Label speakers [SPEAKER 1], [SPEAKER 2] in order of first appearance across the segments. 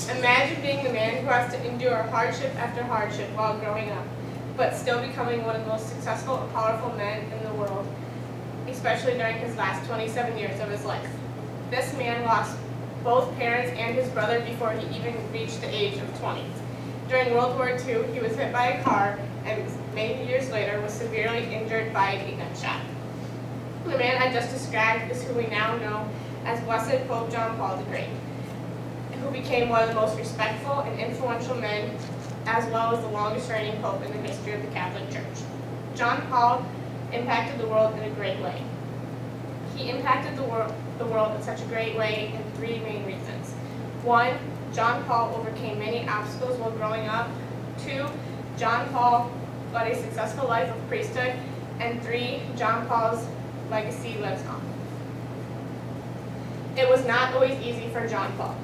[SPEAKER 1] Imagine being the man who has to endure hardship after hardship while growing up, but still becoming one of the most successful and powerful men in the world, especially during his last 27 years of his life. This man lost both parents and his brother before he even reached the age of 20. During World War II, he was hit by a car and many years later was severely injured by a gunshot. The man I just described is who we now know as Blessed Pope John Paul the Great, who became one of the most respectful and influential men, as well as the longest reigning pope in the history of the Catholic Church. John Paul impacted the world in a great way. He impacted the world in such a great way in three main reasons. 1, John Paul overcame many obstacles while growing up. 2, John Paul led a successful life of priesthood. And 3, John Paul's legacy lives on. It was not always easy for John Paul.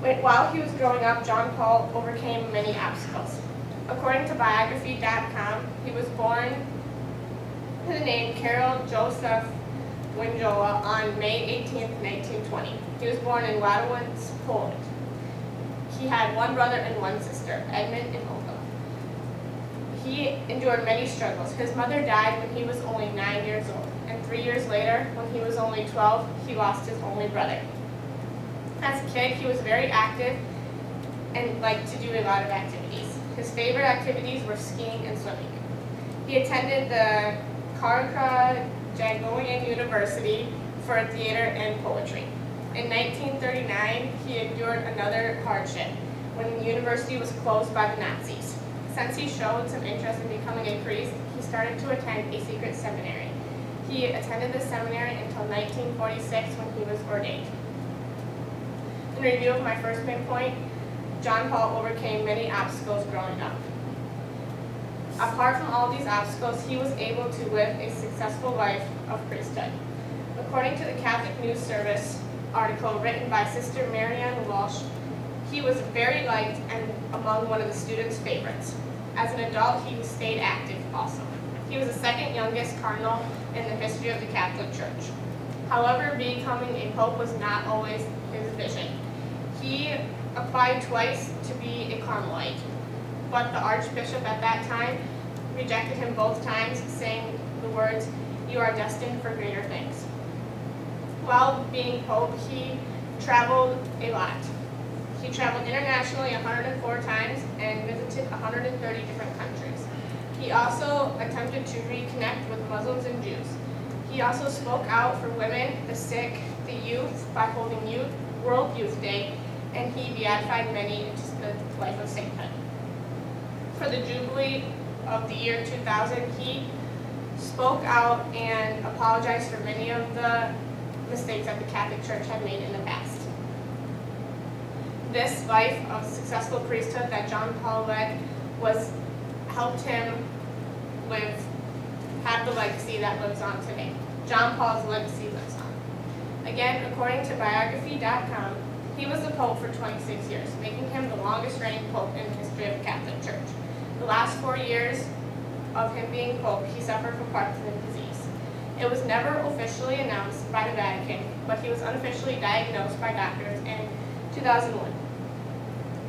[SPEAKER 1] While he was growing up, John Paul overcame many obstacles. According to biography.com, he was born to the name Karol Joseph Winjola on May 18, 1920. He was born in Ładowice, Poland. He had one brother and one sister, Edmund and Olga. He endured many struggles. His mother died when he was only 9 years old, and 3 years later, when he was only 12, he lost his only brother. As a kid, he was very active and liked to do a lot of activities. His favorite activities were skiing and swimming. He attended the Culbert Jaycie University for theater and poetry. In 1939, he endured another hardship when the university was closed by the Nazis. Since he showed some interest in becoming a priest, he started to attend a secret seminary. He attended the seminary until 1946 when he was ordained. In review of my first main point, John Paul overcame many obstacles growing up. Apart from all these obstacles, he was able to live a successful life of priesthood. According to the Catholic News Service article written by Sister Marianne Walsh, he was very liked and among one of the students' favorites. As an adult, he stayed active also. He was the second youngest cardinal in the history of the Catholic Church. However, becoming a pope was not always his vision. He applied twice to be a Carmelite, but the Archbishop at that time rejected him both times, saying the words, "You are destined for greater things." While being pope, he traveled a lot. He traveled internationally 104 times and visited 130 different countries. He also attempted to reconnect with Muslims and Jews. He also spoke out for women, the sick, the youth by holding World Youth Day, and he beatified many into the life of sainthood. For the Jubilee of the year 2000, he spoke out and apologized for many of the mistakes that the Catholic Church had made in the past. This life of successful priesthood that John Paul led helped him have the legacy that lives on today. John Paul's legacy lives on. Again, according to biography.com, he was the Pope for 26 years, making him the longest reigning Pope in the history of the Catholic Church. The last 4 years of him being Pope, he suffered from Parkinson's disease. It was never officially announced by the Vatican, but he was unofficially diagnosed by doctors in 2001.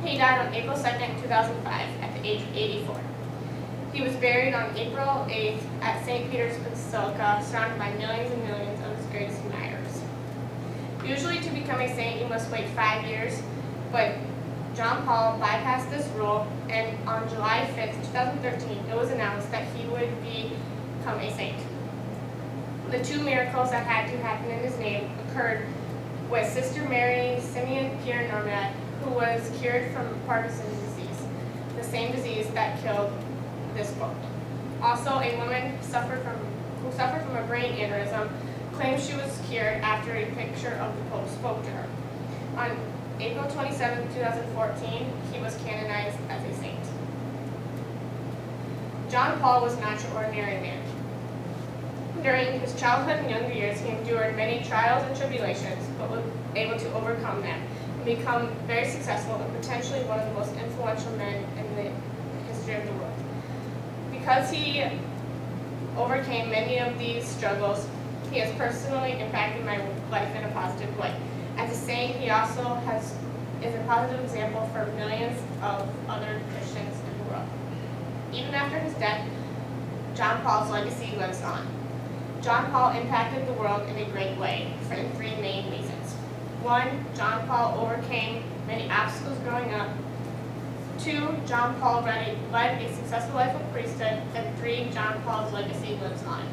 [SPEAKER 1] He died on April 2nd, 2005, at the age of 84. He was buried on April 8th at St. Peter's Basilica, surrounded by millions and millions of his greatest admirers. Usually to become a saint, you must wait 5 years, but John Paul bypassed this rule, and on July 5th, 2013, it was announced that he would become a saint. The 2 miracles that had to happen in his name occurred with Sister Mary Simeon Pierre Normat, who was cured from Parkinson's disease, the same disease that killed this Pope. Also, a woman who suffered from a brain aneurysm claimed she was cured after a picture of the Pope spoke to her. On April 27, 2014, he was canonized as a saint. John Paul was not your ordinary man. During his childhood and younger years, he endured many trials and tribulations, but was able to overcome them and become very successful and potentially one of the most influential men in the history of the world. Because he overcame many of these struggles, he has personally impacted my life in a positive way. As a saint, he also has is a positive example for millions of other Christians in the world. Even after his death, John Paul's legacy lives on. John Paul impacted the world in a great way for three main reasons. 1, John Paul overcame many obstacles growing up. 2, John Paul led a successful life of priesthood. And 3, John Paul's legacy lives on.